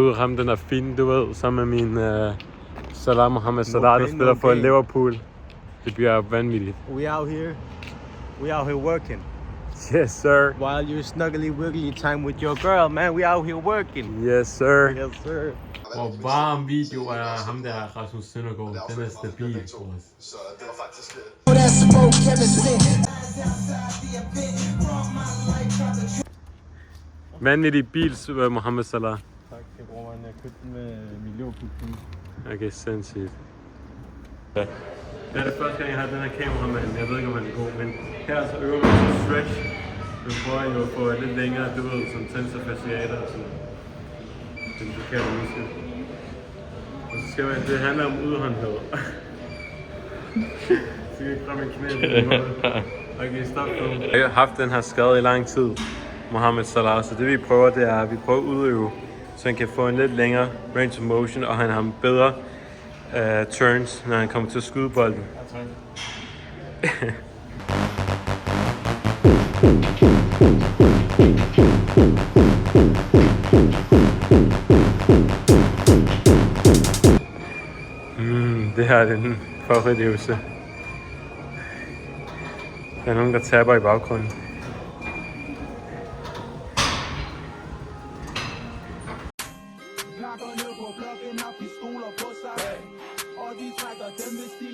ud ham den er fin, du ved, sammen med min Salah Mohamed Salah, der spiller for Liverpool. Det bliver vanvittigt. We out here working. Yes, sir. While you're snuggly wiggly time with your girl, man, we out here working. Yes, sir. Yes, sir. Hvor varm video er ham der, Rasmus Søndergaard. Den er stabil for os. Så det var faktisk... Vanvittig bil, Mohamed Salah. Tak, det bruger man. Jeg købte den med millionkunden. Okay, sindssygt. Ja. Det er det første gang, jeg har den her kameramand. Jeg ved ikke, om han er god, men her så øver man så stretch. Man prøver jo at få lidt længere, du ved, som tensor fasciater og sådan. Den forkerte muskel. Og så skal man, det handler om udhåndhed. Så kan jeg frem en knæ på den måde. Okay, stop nu. Jeg har haft den her skade i lang tid, Mohamed Salah, så det vi prøver, det er, at vi prøver at udøve, så han kan få en lidt længere range of motion, og han har bedre turns, når han kommer til at skyde bolden. Det her er den favoritøvelse. Der er nogen, der tapper i baggrunden. Nakker ned på blokken, har pistoler på sig. Og de trækker dem, hvis de